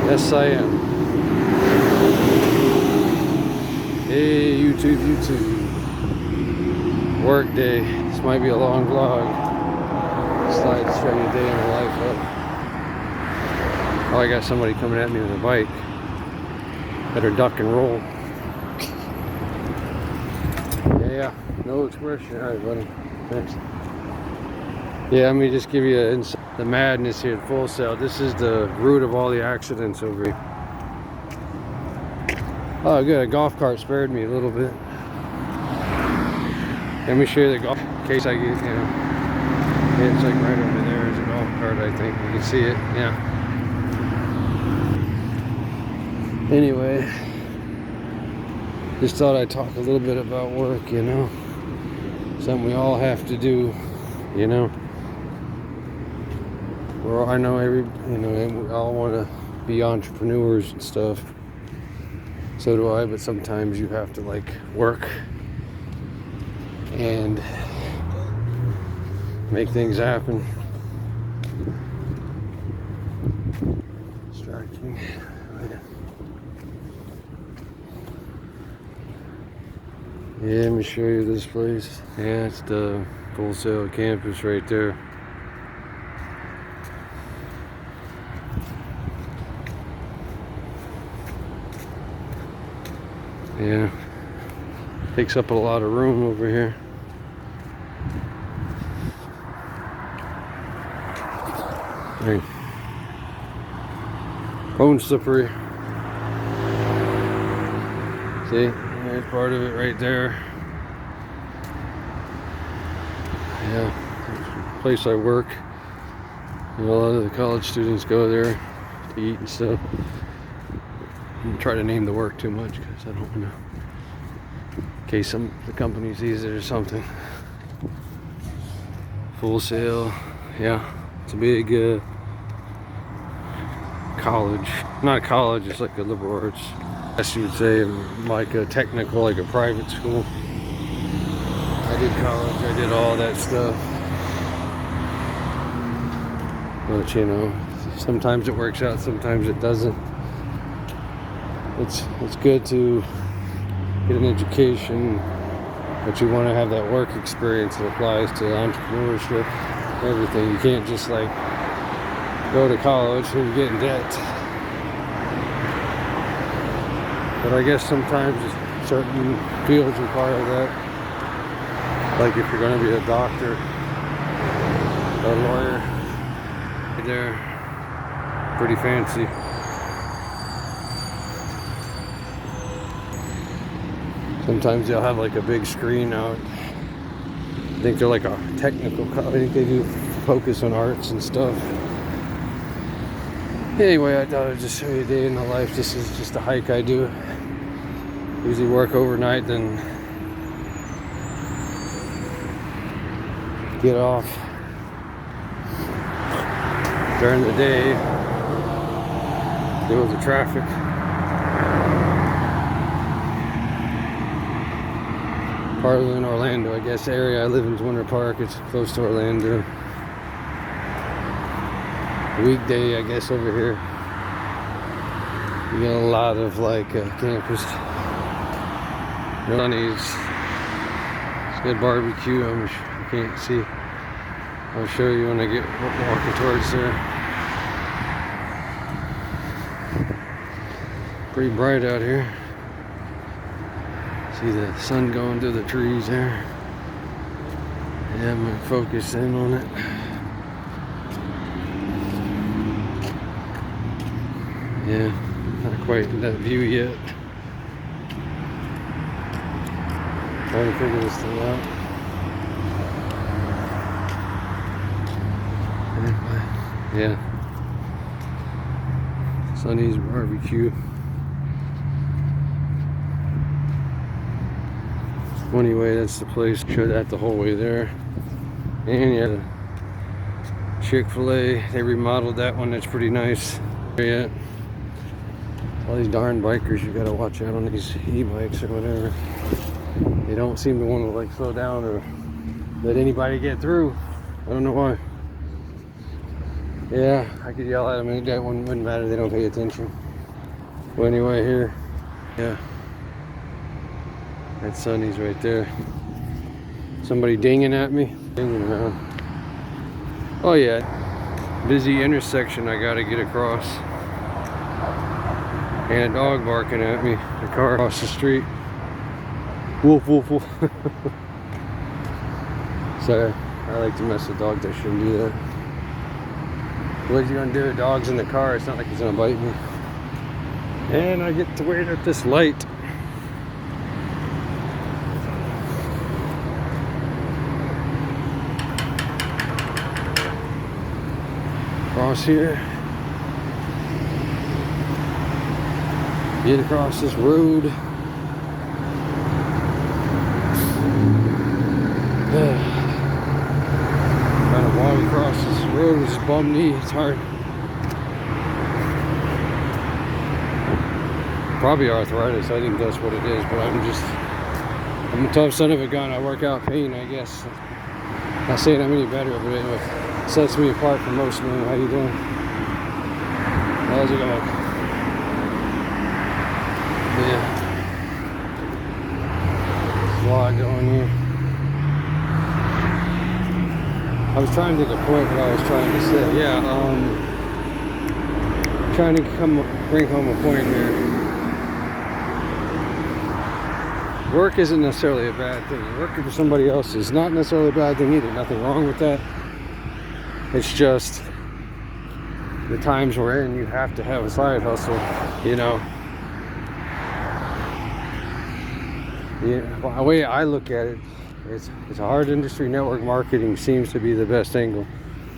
Yes, I am. Hey, YouTube. Work day. This might be a long vlog. Slide to show you a day in the life up. Oh, I got somebody coming at me with a bike. Better duck and roll. Yeah. No expression. All right, buddy. Thanks. Yeah, let me just give you the madness here at Full Sail. This is the root of all the accidents over here. Oh, good. A golf cart spared me a little bit. Let me show you the golf in case I get, you know. Yeah, it's like right over there is a golf cart, I think. You can see it. Yeah. Anyway, just thought I'd talk a little bit about work, you know. Something we all have to do, you know. I know we all want to be entrepreneurs and stuff. So do I, but sometimes you have to like work and make things happen. Distracting. Yeah, let me show you this place. Yeah, it's the Full Sail campus right there. Yeah, takes up a lot of room over here. Hey. Bone slippery. See, there's part of it right there. Yeah, it's the place I work. You know, a lot of the college students go there to eat and stuff. I don't try to name the work too much because I don't know. In case the company sees it or something. Full Sail, yeah, it's a big college. Not a college, it's like a liberal arts. I guess you would say like a technical, like a private school. I did college, I did all that stuff. But you know, sometimes it works out, sometimes it doesn't. It's good to get an education, but you want to have that work experience that applies to entrepreneurship, everything. You can't just like go to college and get in debt. But I guess sometimes certain fields require that. Like if you're going to be a doctor or a lawyer, they're pretty fancy. Sometimes they'll have like a big screen out. I think they're like a technical, I think they do focus on arts and stuff. Anyway, I thought I'd just show you a day in the life. This is just a hike I do. Usually work overnight, then get off during the day, deal with the traffic. Farther than Orlando, I guess. The area I live in is Winter Park. It's close to Orlando. Weekday, I guess, over here you get a lot of like campus. Sonny's. It's good barbecue. You can't see. I'll show you when I get walking towards there. Pretty bright out here. See the sun going through the trees there. Yeah, I'm gonna focus in on it. Yeah, not quite in that view yet. Trying to figure this thing out. Yeah. Sonny's barbecue. Anyway, that's the place. Showed that the whole way there. And yeah, Chick-fil-A. They remodeled that one. That's pretty nice. Yeah. All these darn bikers, you gotta watch out on these e-bikes or whatever. They don't seem to want to like slow down or let anybody get through. I don't know why. Yeah, I could yell at them and that wouldn't matter. They don't pay attention. Well, anyway, here, yeah, that's Sonny's right there. Somebody dinging at me, dinging around. Oh yeah, busy intersection I gotta get across. And a dog barking at me. The car across the street. Woof, woof, woof. Sorry, I like to mess with dogs. I shouldn't do that. What's he gonna do? Dog's in the car. It's not like he's gonna bite me. And I get to wait at this light. Cross here. Get across this road. Trying to walk across this road with this bum knee. It's hard. Probably arthritis. I think that's what it is. But I'm a tough son of a gun. I work out pain, I guess. Not saying I'm any better, but it sets me apart from most men. How you doing? How's it going? Yeah. There's a lot going here. I was trying to get the point what I was trying to say. Yeah, trying to bring home a point here. Work isn't necessarily a bad thing. Working for somebody else is not necessarily a bad thing either. Nothing wrong with that. It's just the times we're in, you have to have a side hustle, you know. Yeah, the way I look at it, it's a hard industry. Network marketing seems to be the best angle.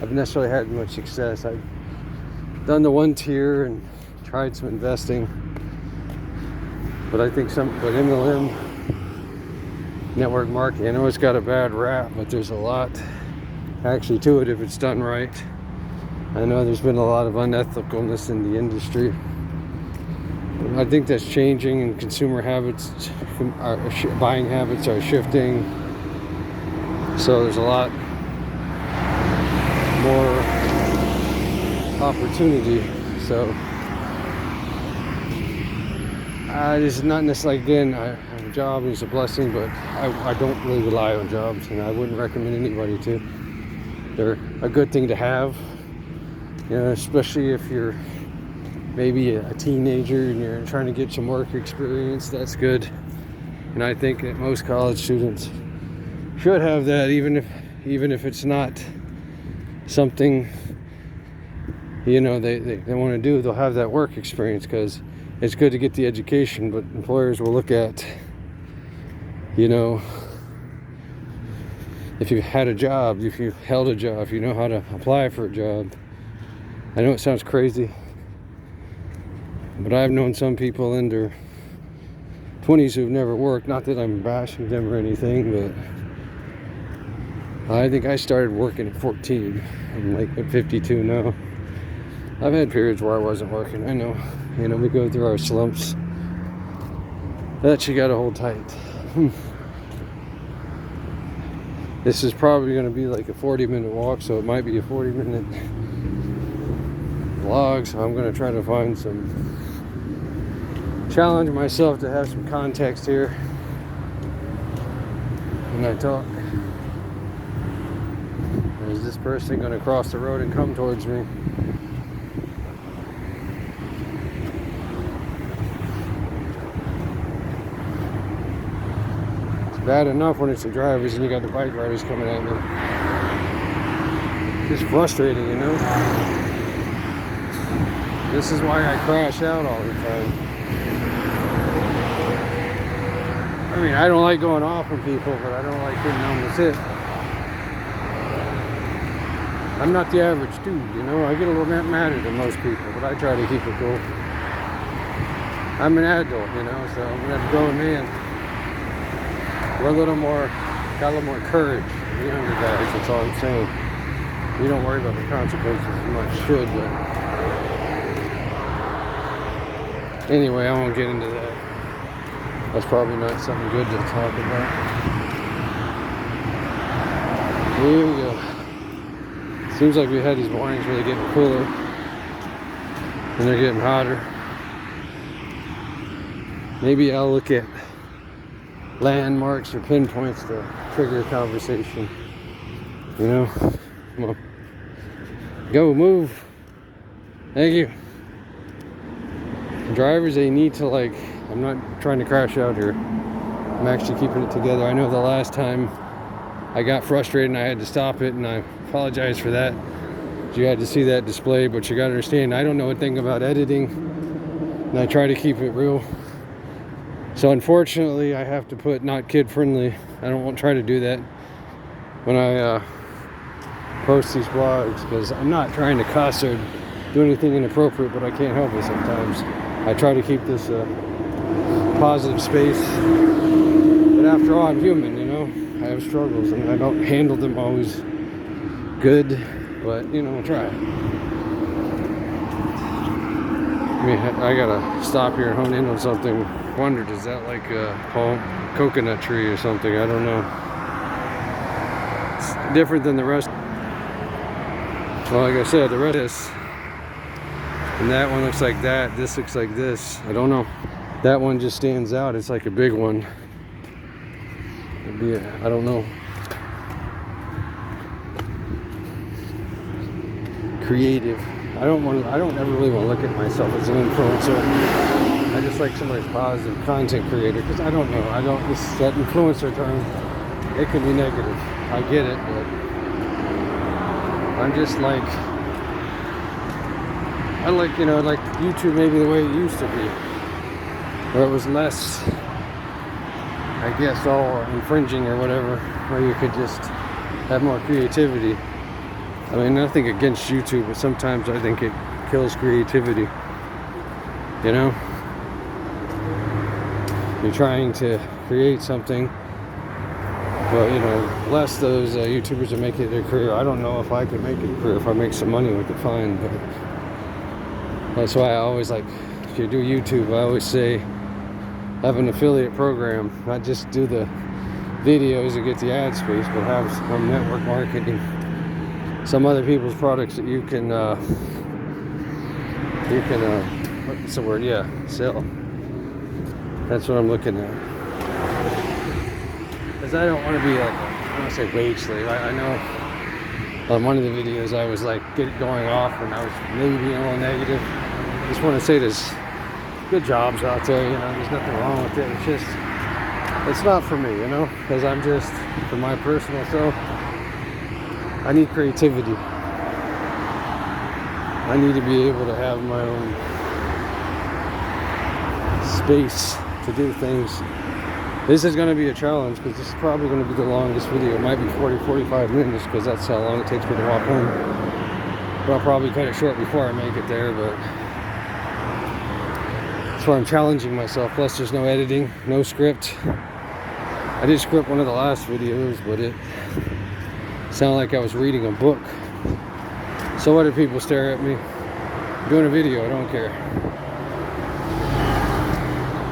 I've necessarily had much success. I've done the one tier and tried some investing, but I think but MLM network marketing, I know it's got a bad rap, but there's a lot actually to it if it's done right. I know there's been a lot of unethicalness in the industry. I think that's changing, and consumer habits, buying habits are shifting. So there's a lot more opportunity. So this is not necessarily, again, I have a job and it's a blessing, but I don't really rely on jobs, and I wouldn't recommend anybody to. They're a good thing to have, you know, especially if you're maybe a teenager and you're trying to get some work experience. That's good, and I think that most college students should have that, even if it's not something, you know, they want to do. They'll have that work experience, because it's good to get the education, but employers will look at, you know, if you've had a job, if you've held a job, if you know how to apply for a job. I know it sounds crazy, but I've known some people in their 20s who've never worked. Not that I'm bashing them or anything, but I think I started working at 14. I'm like at 52 now. I've had periods where I wasn't working. I know, you know, we go through our slumps. That you gotta hold tight. This is probably gonna be like a 40-minute walk, so it might be a 40-minute vlog. So I'm gonna try to find challenge myself to have some context here when I talk. Is this person gonna cross the road and come towards me? Bad enough when it's the drivers and you got the bike riders coming at me. It's frustrating, you know. This is why I crash out all the time. I mean, I don't like going off on people, but I don't like hitting on the tip. I'm not the average dude, you know. I get a little bit madder than most people, but I try to keep it cool. I'm an adult, you know, so I'm a grown man. We're got a little more courage. The younger guys, that's all I'm saying. We don't worry about the consequences as much, should, but anyway, I won't get into that. That's probably not something good to talk about. Here we go. Let's Seems like we had these mornings where they're getting cooler and they're getting hotter. Maybe I'll look at landmarks or pinpoints to trigger a conversation. You know? Come on. Go, move. Thank you. Drivers, they need to, like, I'm not trying to crash out here. I'm actually keeping it together. I know the last time I got frustrated and I had to stop it, and I apologize for that. You had to see that display, but you gotta understand, I don't know a thing about editing, and I try to keep it real. So unfortunately, I have to put not kid friendly. I don't try to do that when I post these blogs, because I'm not trying to cuss or do anything inappropriate, but I can't help it sometimes. I try to keep this positive space, but after all, I'm human, you know. I have struggles, and I don't handle them always good, but you know, I'll try. I mean, I gotta stop here and hone in on something. Wondered, is that like a palm coconut tree or something? I don't know. It's different than the rest. Well, like I said, the rest of this, and that one looks like that. This looks like this. I don't know. That one just stands out. It's like a big one. It'd be I don't know. Creative. I don't ever really want to look at myself as an influencer. I just like somebody's positive content creator, because I don't know. That influencer term, it can be negative. I get it, but I'm just like, I like, you know, like YouTube maybe the way it used to be, where it was less, I guess, all infringing or whatever, where you could just have more creativity. I mean, nothing against YouTube, but sometimes I think it kills creativity. You know? You're trying to create something, but, you know, less those YouTubers are making it their career. I don't know if I could make it a career. If I make some money with it, fine, but that's why I always like, if you do YouTube, I always say, have an affiliate program, not just do the videos and get the ad space, but have some network marketing, some other people's products that you can what's the word? Yeah, sell. That's what I'm looking at. Because I don't want to be like, I don't want to say wage slave. I know on one of the videos I was like going off and I was maybe being a little negative. I just want to say there's good jobs out there, you know, there's nothing wrong with it. It's just, it's not for me, you know, because I'm just, for my personal self, I need creativity. I need to be able to have my own space to do things. This is going to be a challenge, because this is probably going to be the longest video. It might be 40-45 minutes, because that's how long it takes me to walk home. But I'll probably cut it short before I make it there, but that's why I'm challenging myself. Plus there's no editing, no script. I did script one of the last videos, but it sounded like I was reading a book. So what if people stare at me? I'm doing a video, I don't care.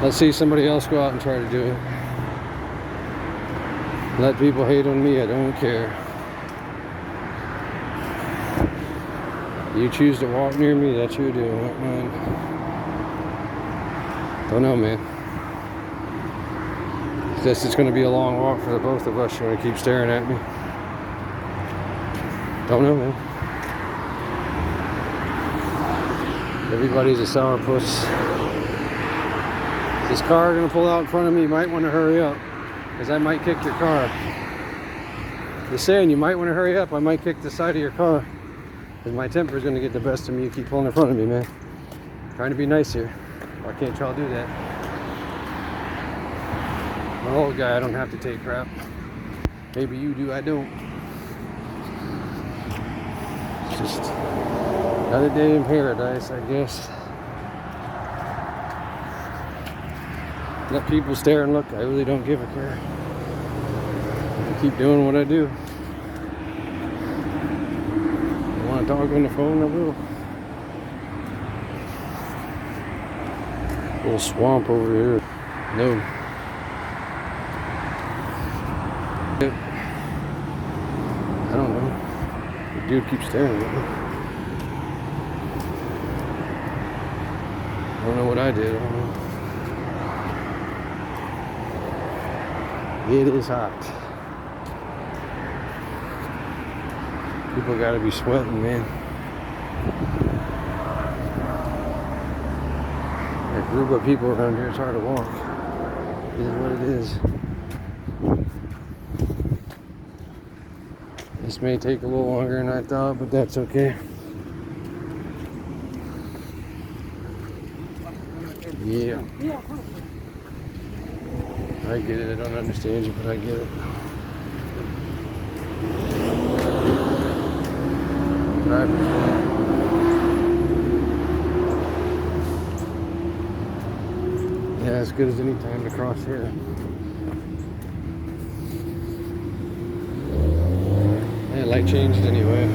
Let's see somebody else go out and try to do it. Let people hate on me, I don't care. You choose to walk near me, that's you do, not mine. Don't know, man. Guess it's going to be a long walk for the both of us. You're going to keep staring at me. Don't know, man. Everybody's a sourpuss. Is this car going to pull out in front of me? You might want to hurry up, because I might kick your car. Just saying, you might want to hurry up. I might kick the side of your car, because my temper is going to get the best of me. You keep pulling in front of me, man. I'm trying to be nice here. Why can't y'all do that? I'm an old guy, I don't have to take crap. Maybe you do, I don't. It's just another day in paradise, I guess. Let people stare and look. I really don't give a care. I keep doing what I do. I want a dog on the phone, I will. Little swamp over here. No. I don't know. dude keeps staring at me. I don't know what I did. I don't know. It is hot. People gotta be sweating, man. A group of people around here, it's hard to walk. It is what it is. This may take a little longer than I thought, but that's okay. Yeah. I get it. I don't understand you, but I get it. Yeah, as good as any time to cross here. Yeah, light changed anyway.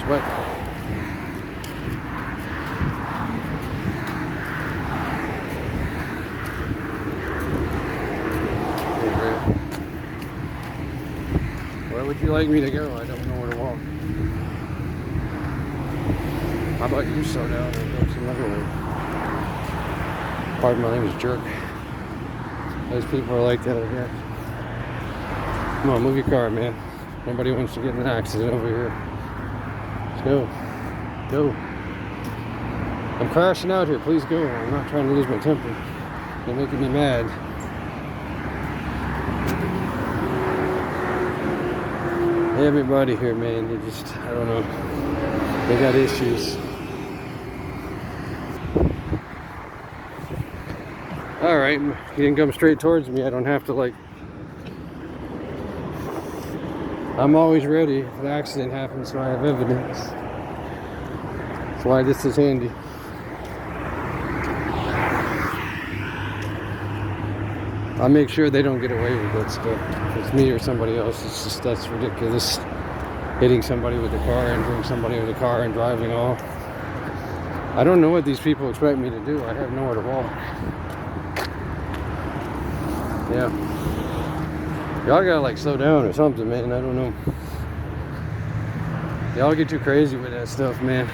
Sweat. Where would you like me to go? I don't know where to walk. How about you slow down and go some other way? Pardon my language, jerk. Those people are like that, I guess. Come on, move your car, man. Nobody wants to get in an accident over here. Let's go. Go. I'm crashing out here. Please go. I'm not trying to lose my temper. You're making me mad. Everybody here, man, they just, I don't know. They got issues. Alright, you didn't come straight towards me. I don't have to, like... I'm always ready if an accident happens, so I have evidence. That's why this is handy. I'll make sure they don't get away with that stuff. If it's me or somebody else, it's just, that's ridiculous. Hitting somebody with a car, injuring somebody with a car and driving off. I don't know what these people expect me to do. I have nowhere to walk. Yeah. Y'all gotta like slow down or something, man. I don't know. Y'all get too crazy with that stuff, man.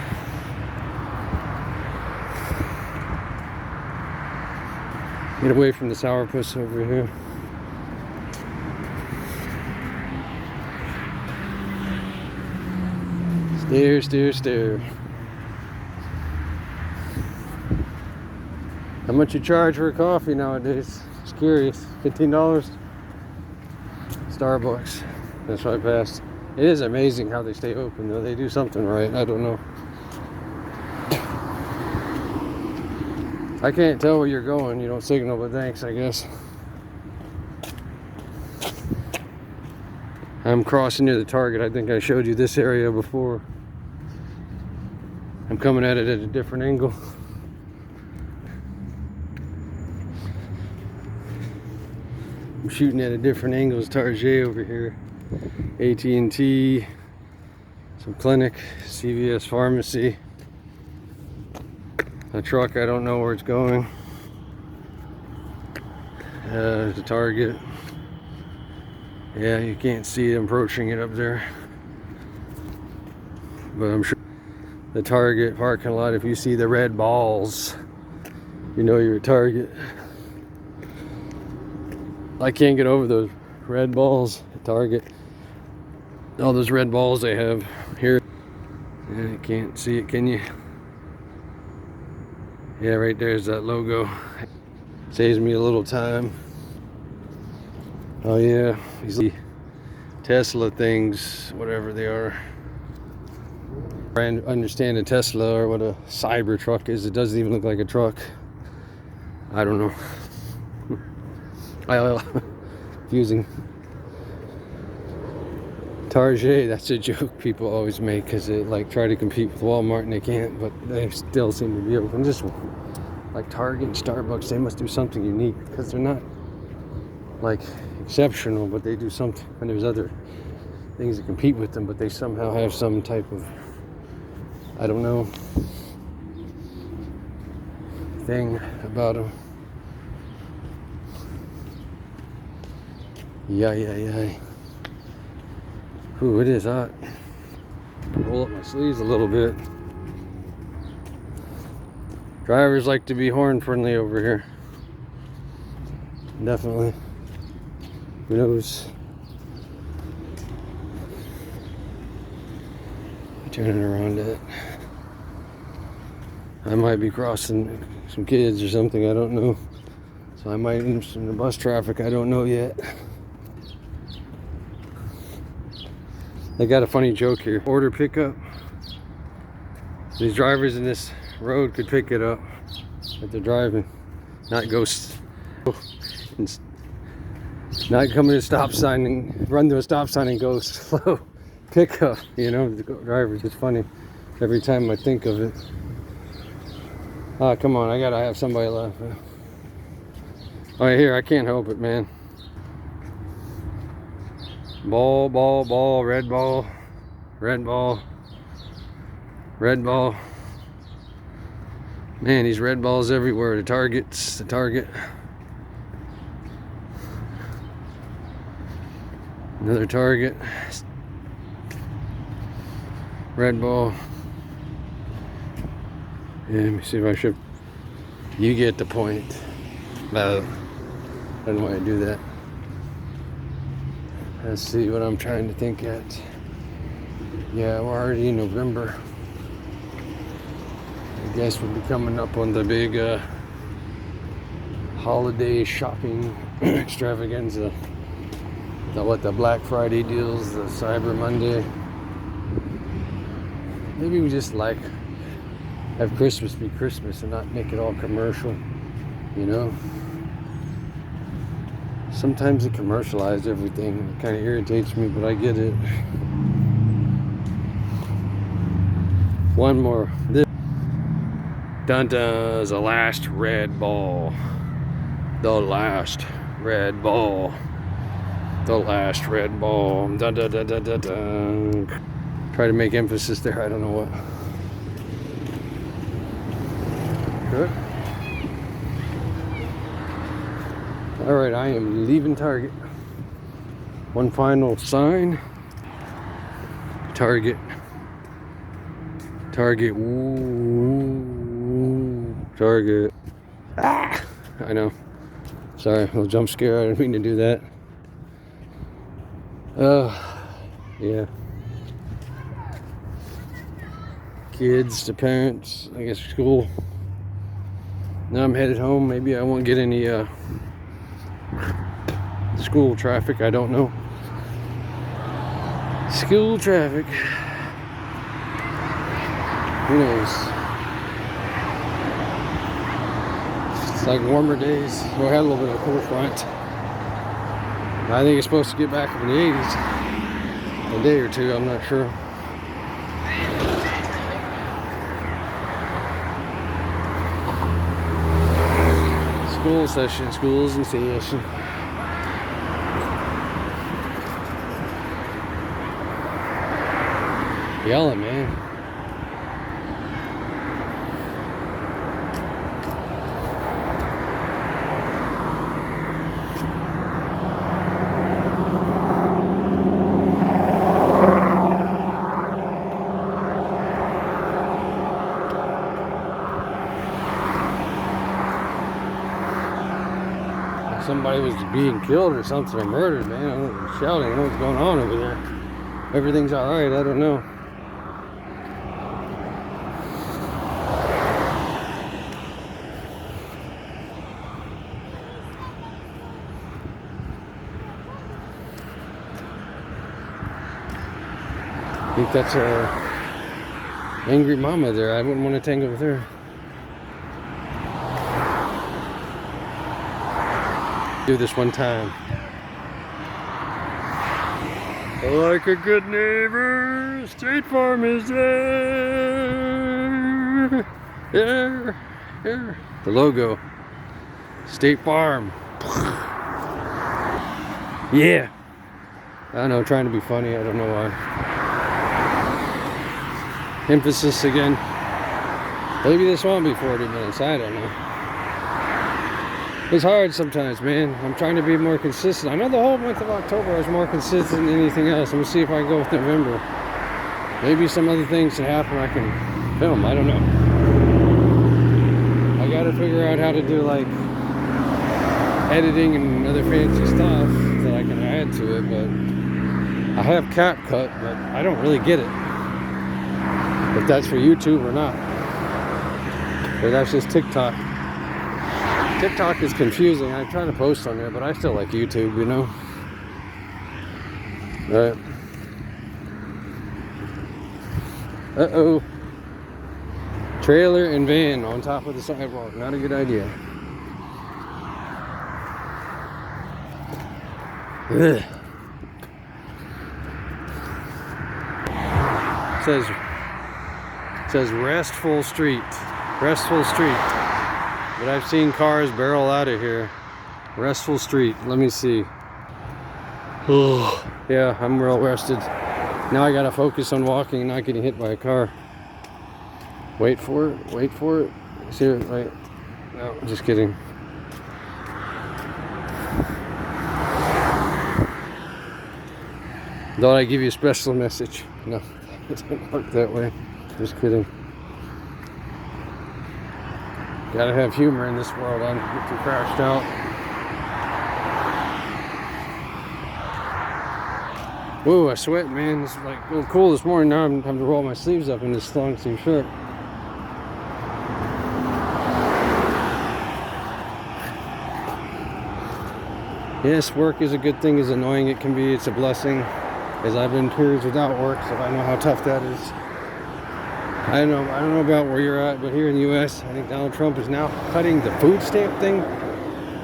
Get away from the sourpuss over here. Steer, steer, steer. How much you charge for a coffee nowadays? Just curious. $15? Starbucks. That's right past. It is amazing how they stay open, though. They do something right. I don't know. I can't tell where you're going. You don't signal, but thanks, I guess. I'm crossing near the Target. I think I showed you this area before. I'm coming at it at a different angle. I'm shooting at a different angle. It's Target over here. AT&T, some clinic, CVS pharmacy. A truck, I don't know where it's going. There's a Target. Yeah, you can't see it approaching it up there. But I'm sure the Target parking lot, if you see the red balls, you know you're a Target. I can't get over those red balls at Target. All those red balls they have here. Yeah, you can't see it, can you? Yeah, right there's that logo. Saves me a little time. Oh yeah, these Tesla things, whatever they are. I understand a Tesla or what a Cybertruck is. It doesn't even look like a truck. I don't know. Confusing. Target, that's a joke people always make because they like try to compete with Walmart and they can't, but they still seem to be able to. Just like Target and Starbucks, they must do something unique because they're not like exceptional, but they do something. And there's other things that compete with them, but they somehow have some type of, I don't know, thing about them. Yeah. Ooh, it is hot. Roll up my sleeves a little bit. Drivers like to be horn friendly over here. Definitely. Who knows? Turning around it. I might be crossing some kids or something, I don't know. So I might end up in the bus traffic, I don't know yet. They got a funny joke here. Order pickup. These drivers in this road could pick it up, but they're driving, not go, not come to a stop sign and run to a stop sign and go slow. Pickup, you know, the drivers. It's funny every time I think of it. Ah, come on, I gotta have somebody laugh. Oh, here, I can't help it, man. Ball, red ball, red ball, red ball. Man, these red balls everywhere. The target. Another target. Red ball. Yeah, let me see if I should. You get the point. No, I don't know why I do that. Let's see what I'm trying to think at. Yeah, we're already in November. I guess we'll be coming up on the big holiday shopping extravaganza. The Black Friday deals, the Cyber Monday. Maybe we just like have Christmas be Christmas and not make it all commercial, you know? Sometimes they commercialize everything. It kind of irritates me, but I get it. One more. This Dun-dun, the last red ball. The last red ball. The last red ball. Dun dun dun dun dun dun. Try to make emphasis there. I don't know what. Good. All right, I am leaving Target. One final sign. Target. Ooh, Target. Ah! I know. Sorry, a little jump scare. I didn't mean to do that. Yeah. Kids to parents, I guess school. Now I'm headed home. Maybe I won't get any school traffic. I don't know. School traffic. Who knows? It's like warmer days. Well, I had a little bit of a cool front. I think it's supposed to get back up in the 80s. A day or two, I'm not sure. School session, schools in session. Yelling, man. Somebody was being killed or something, or murdered, man. I don't know, shouting. I don't know what's going on over there. Everything's all right. I don't know. I think that's a angry mama there. I wouldn't want to tangle with her. Do this one time. Like a good neighbor, State Farm is there. Yeah. The logo, State Farm. Yeah. I don't know, trying to be funny. I don't know why. Emphasis again. Maybe this won't be 40 minutes. I don't know. It's hard sometimes, man. I'm trying to be more consistent. I know the whole month of October I was more consistent than anything else. I'm gonna see if I can go with November. Maybe some other things that happen I can film. I don't know. I gotta figure out how to do like editing and other fancy stuff that I can add to it, but I have CapCut, but I don't really get it. If that's for YouTube or not. Or that's just TikTok. TikTok is confusing. I'm trying to post on there, but I still like YouTube, you know? Alright. Uh-oh. Trailer and van on top of the sidewalk. Not a good idea. Ugh. It says Restful Street. Restful Street. But I've seen cars barrel out of here. Restful Street. Let me see. Oh, yeah, I'm real rested. Now I gotta focus on walking and not getting hit by a car. Wait for it. Wait for it. See it right? No, just kidding. Thought I'd give you a special message. No, it doesn't work that way. Just kidding. Gotta have humor in this world. I'm too crashed out. Whoa, I sweat, man. It's like a little cool this morning. Now I'm having to roll my sleeves up in this long sleeve shirt. Yes, work is a good thing, as annoying it can be. It's a blessing, as I've been periods without work, so I know how tough that is. I don't know about where you're at, but here in the U.S., I think Donald Trump is now cutting the food stamp thing,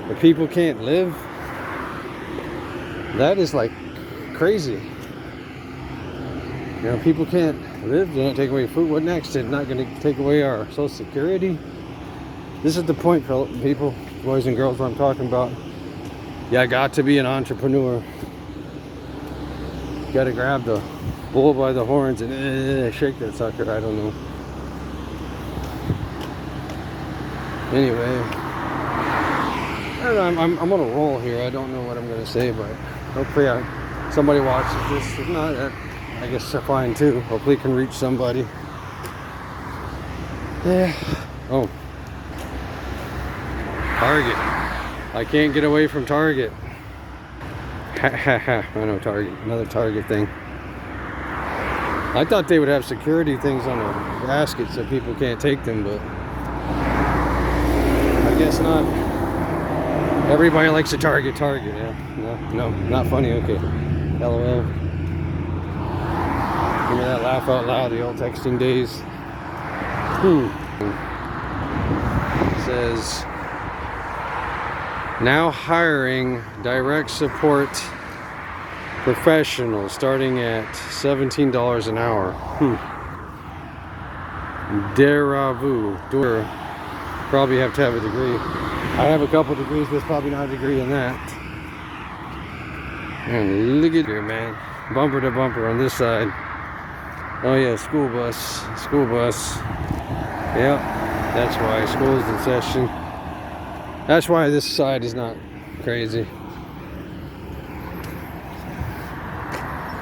where people can't live. That is like crazy. You know, people can't live. They don't take away food. What next? They're not going to take away our Social Security. This is the point for people, boys and girls, what I'm talking about. Yeah, I got to be an entrepreneur. Got to grab the bull by the horns and shake that sucker. I don't know. Anyway, I don't know, I'm on a roll here. I don't know what I'm going to say, but hopefully somebody watches this. If not, I guess I'm fine too. Hopefully it can reach somebody. Yeah. Oh. Target. I can't get away from Target. Ha ha ha. I know Target. Another Target thing. I thought they would have security things on the basket so people can't take them, but I guess not. Everybody likes a Target. Yeah. No, not funny. Okay. LOL. Give me that laugh out loud, the old texting days. It says, now hiring direct support professionals starting at $17 an hour. Deravu. Probably have to have a degree. I have a couple degrees, but it's probably not a degree in that. And look at here, man. Bumper to bumper on this side. Oh yeah, school bus. Yep, that's why school's in session. That's why this side is not crazy.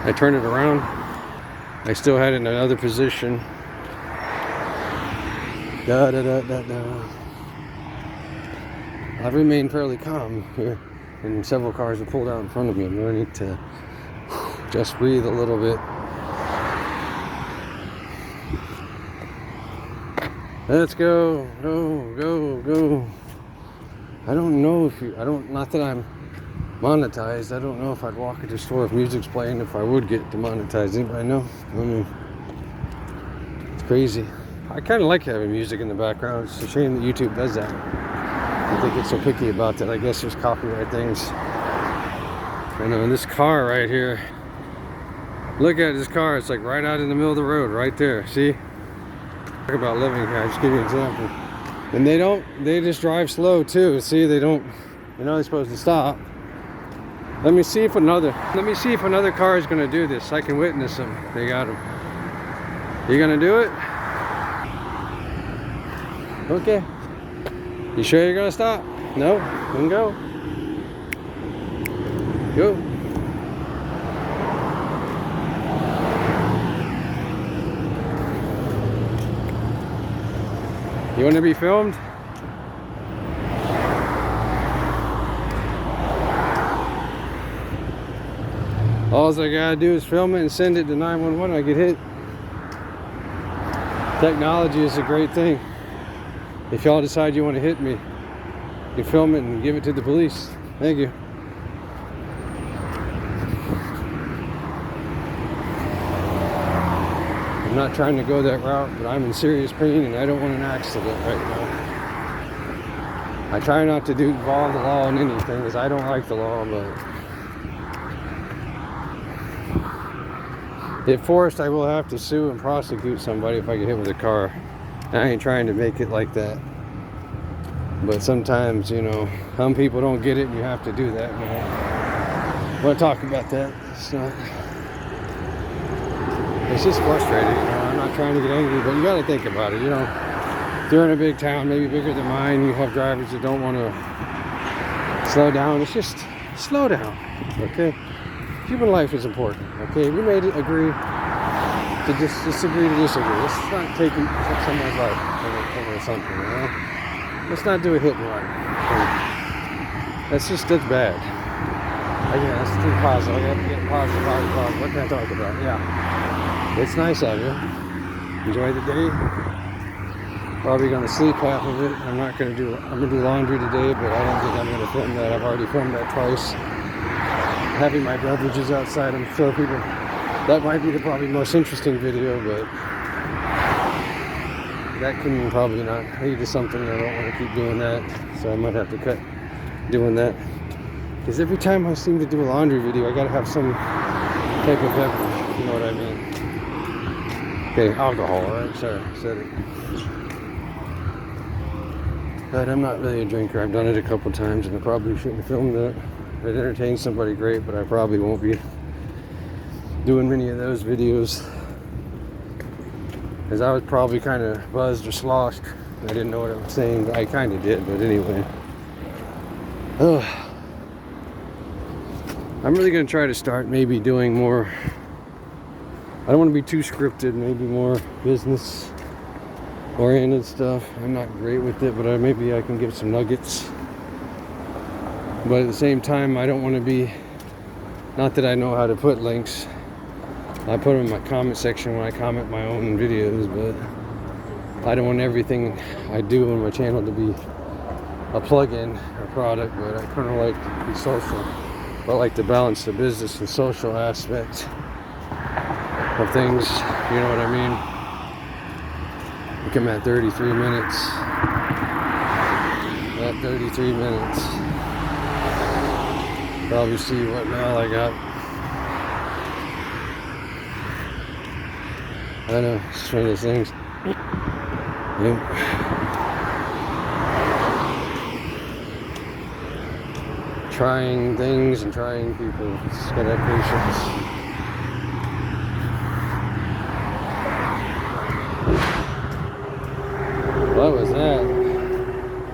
I turned it around. I still had it in another position. I've remained fairly calm here, and several cars have pulled out in front of me. I'm going to need to just breathe a little bit. Let's go. Go. I don't know if not that I'm monetized. I don't know if I'd walk into a store if music's playing, if I would get demonetized. Anybody know? I mean, it's crazy. I kind of like having music in the background. It's a shame that YouTube does that. I think it's so picky about that. I guess there's copyright things. I know, in this car right here. Look at this car. It's like right out in the middle of the road, right there. See? Talk about living here. I'll just give you an example. And they just drive slow too. See, they don't, they're supposed to stop. Let me see if another car is gonna do this. I can witness them. They got them. You gonna do it? Okay. You sure you're gonna stop? No? Then go. Go. You want to be filmed? All I gotta do is film it and send it to 911. I get hit. Technology is a great thing. If y'all decide you want to hit me, you film it and give it to the police. Thank you. I'm not trying to go that route, but I'm in serious pain and I don't want an accident right now. I try not to involve the law in anything because I don't like the law, but if forced, I will have to sue and prosecute somebody if I get hit with a car. I ain't trying to make it like that. But sometimes, you know, some people don't get it and you have to do that. But I want to talk about that. It's just frustrating, you know. I'm not trying to get angry, but you got to think about it, you know. If you're in a big town, maybe bigger than mine, you have drivers that don't want to slow down. It's just slow down, okay? Human life is important, okay? We may agree to disagree to disagree. Let's not take someone's life over something, you know? Let's not do a hit and run. That's bad. Again, that's too positive. I got to get positive. What can I talk about? Yeah. It's nice of you. Enjoy the day. Probably gonna sleep half of it. I'm gonna do laundry today, but I don't think I'm gonna film that. I've already filmed that twice. Having my beverages outside, I'm sure people, that might be the probably most interesting video, but that can probably not lead to something. I don't want to keep doing that, so I might have to cut doing that. Because every time I seem to do a laundry video, I gotta have some type of beverage, you know what I mean? Okay, alcohol, alright, sorry, said it. But I'm not really a drinker. I've done it a couple times and I probably shouldn't have filmed that. It entertained somebody great, but I probably won't be doing many of those videos. Because I was probably kind of buzzed or sloshed. I didn't know what I was saying. I kind of did, but anyway. I'm really going to try to start maybe doing more. I don't want to be too scripted, maybe more business oriented stuff. I'm not great with it, but maybe I can give some nuggets. But at the same time, I don't want to be, not that I know how to put links. I put them in my comment section when I comment my own videos, but I don't want everything I do on my channel to be a plug-in or product, but I kind of like to be social. I like to balance the business and social aspect of things, you know what I mean? I think I'm at 33 minutes. At 33 minutes. Probably see what now I got. I know, it's one of those things. Yep. Trying things and trying people. Just gotta have patience. What was that?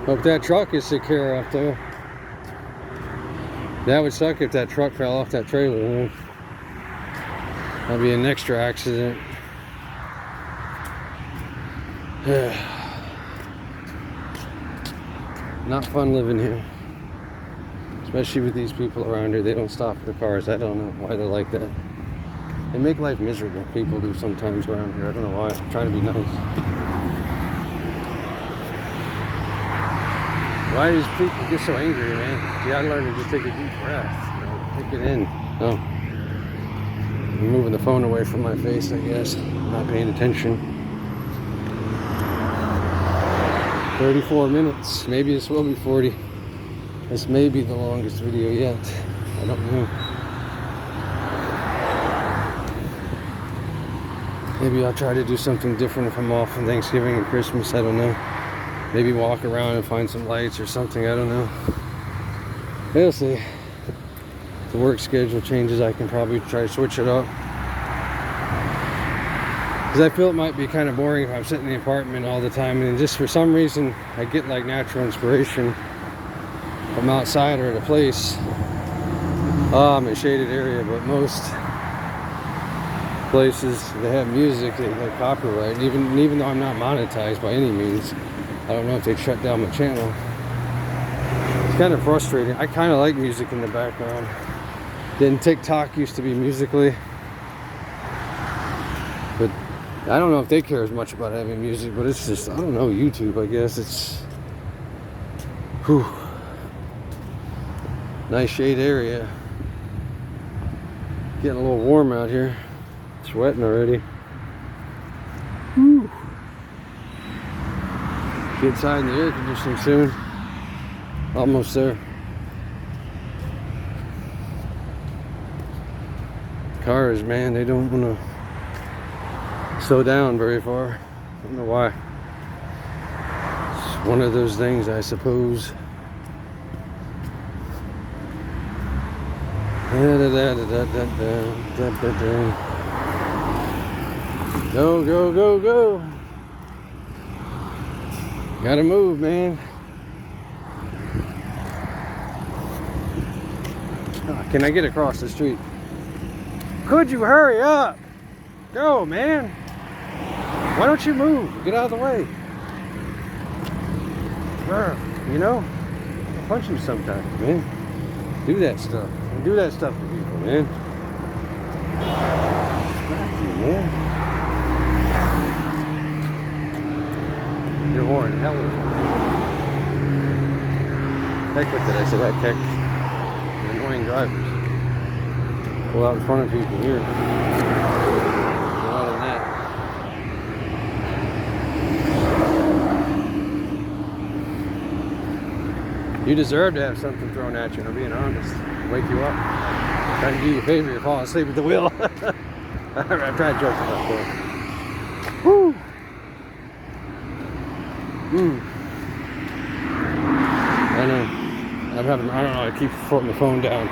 Hope that truck is secure up there. That would suck if that truck fell off that trailer, man. That'd be an extra accident. Not fun living here. Especially with these people around here. They don't stop for the cars. I don't know why they're like that. They make life miserable. People do sometimes around here. I don't know why. I'm trying to be nice. Why do these people get so angry, man? You gotta learn to just take a deep breath. You know, take it in. No. I'm moving the phone away from my face, I guess. I'm not paying attention. 34 minutes. Maybe this will be 40. This may be the longest video yet. I don't know. Maybe I'll try to do something different if I'm off on Thanksgiving and Christmas. I don't know. Maybe walk around and find some lights or something. I don't know. We'll see. the work schedule changes, I can probably try to switch it up. Because I feel it might be kind of boring if I'm sitting in the apartment all the time, and just for some reason I get like natural inspiration from outside or at a place. I'm in a shaded area, but most places they have music, they have copyright. Even though I'm not monetized by any means, I don't know if they'd shut down my channel. It's kind of frustrating. I kind of like music in the background. Then TikTok used to be Musical.ly, but I don't know if they care as much about having music, but it's just, I don't know, YouTube, I guess. It's, whew. Nice shade area. Getting a little warm out here. Sweating already. Whew. Get inside in the air conditioning soon. Almost there. Cars, man, they don't want to slow down very far. I don't know why. It's one of those things, I suppose. Go, go, go, go. Gotta move, man. Oh, can I get across the street? Could you hurry up? Go, man. Why don't you move? Get out of the way. You know? I'll punch you sometimes, man. Do that stuff. Do that stuff to people, man. Thank you, man. Your horn, hell with it. Heck with it, I said that heck. Annoying drivers. Pull out in front of people here. No other than that. You deserve to have something thrown at you, I'm being honest. Wake you up. Trying to do you a favor, you're falling asleep at the wheel. I'm trying to joke about that. Woo! I know. I don't know, I keep putting the phone down.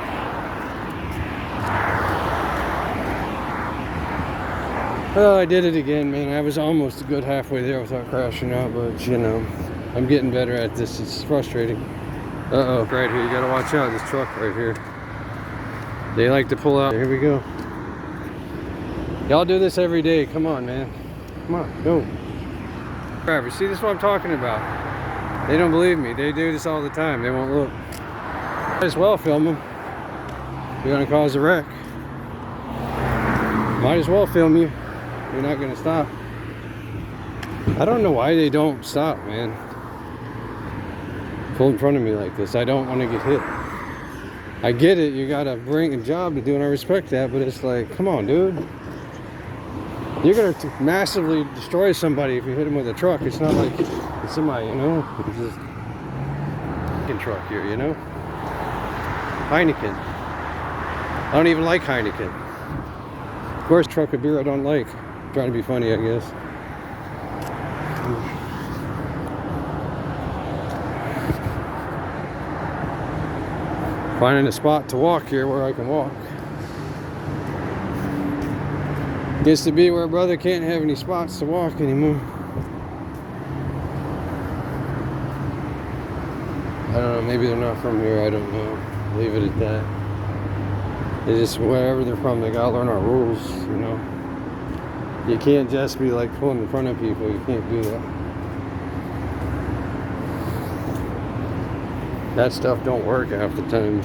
Oh, I did it again, man. I was almost a good halfway there without crashing out, but you know, I'm getting better at this. It's frustrating. Uh-oh, right here, you gotta watch out, this truck right here. They like to pull out. Here we go. Y'all do this every day. Come on, man. Come on, go. Driver, see, this is what I'm talking about. They don't believe me. They do this all the time. They won't look. Might as well film them. You're gonna cause a wreck. Might as well film you. You're not gonna stop. I don't know why they don't stop, man. Pull in front of me like this. I don't want to get hit. I get it. You got to bring a job to do, and I respect that, but it's like, come on, dude. You're going to massively destroy somebody if you hit them with a truck. It's not like it's somebody, you know. It's just a truck here, you know. Heineken. I don't even like Heineken. Of course, truck of beer I don't like. I'm trying to be funny, I guess. Finding a spot to walk here where I can walk. Gets to be where a brother can't have any spots to walk anymore. I don't know, maybe they're not from here, I don't know. Leave it at that. They just, wherever they're from, they gotta learn our rules, you know. You can't just be like pulling in front of people, you can't do that. That stuff don't work half the time.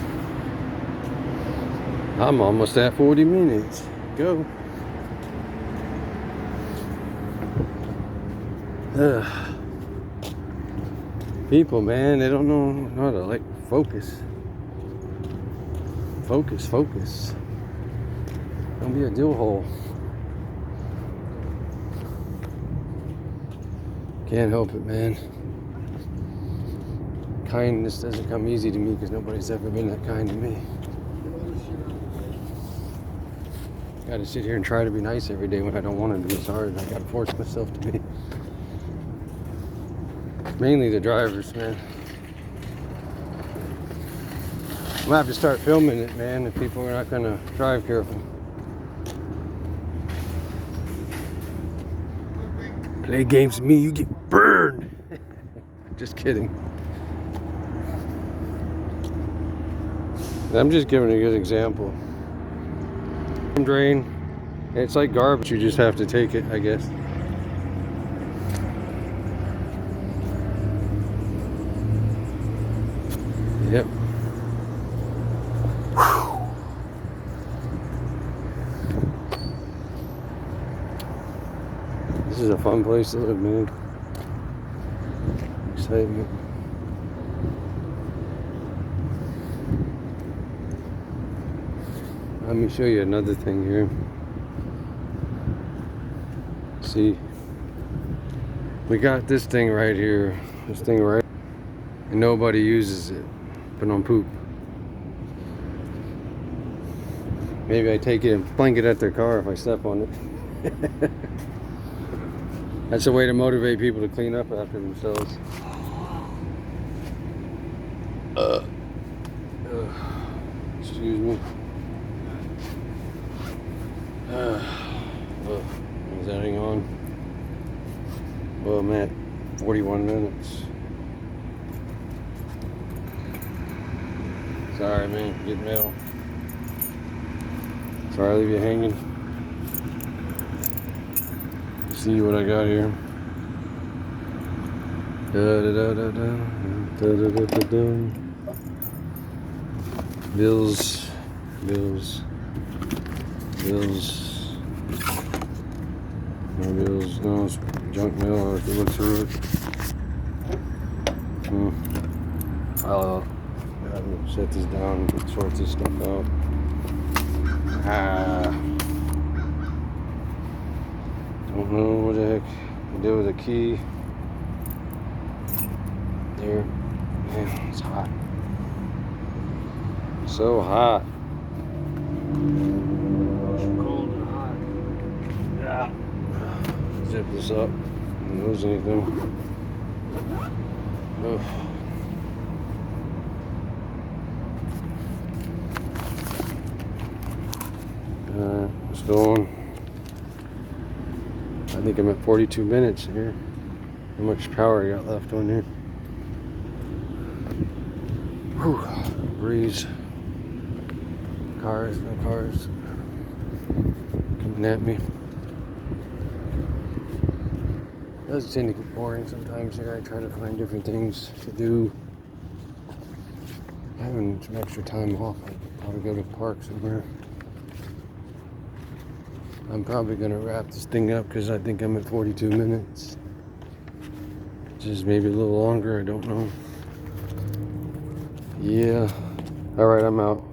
I'm almost at 40 minutes. Go. People, man, they don't know how to like focus. Focus. Don't be a dill hole. Can't help it, man. Kindness doesn't come easy to me because nobody's ever been that kind to me. Gotta sit here and try to be nice every day when I don't want to be. It's hard. I gotta force myself to be. Mainly the drivers, man. I'm gonna have to start filming it, man, if people are not gonna drive careful. Play games with me, you get burned. Just kidding. I'm just giving a good example. Drain. It's like garbage. You just have to take it, I guess. Yep. This is a fun place to live, man. Excitement. Let me show you another thing here. See, we got this thing right here. This thing right, and nobody uses it, but on poop. Maybe I take it and fling it at their car if I step on it. That's a way to motivate people to clean up after themselves. Excuse me. Is that hang on? Well, I'm at 41 minutes. Sorry, man, getting metal. Sorry I leave you hanging. See what I got here. Bills. No bills. No, it's junk mail. I have to look through it. I'll set this down and sort this stuff out. Don't know what the heck I did with a key. There. Man, it's hot. So hot. Cold and hot. Yeah. Zip this up. Don't lose anything. Oh. Let's go on. I think I'm at 42 minutes here. How much power I got left on here? Whew. Breeze. Cars, no cars coming at me. It does tend to get boring sometimes here. I try to find different things to do. Having some extra time off, I'd probably go to the park somewhere. I'm probably gonna wrap this thing up because I think I'm at 42 minutes. Just maybe a little longer, I don't know. Yeah. Alright, I'm out.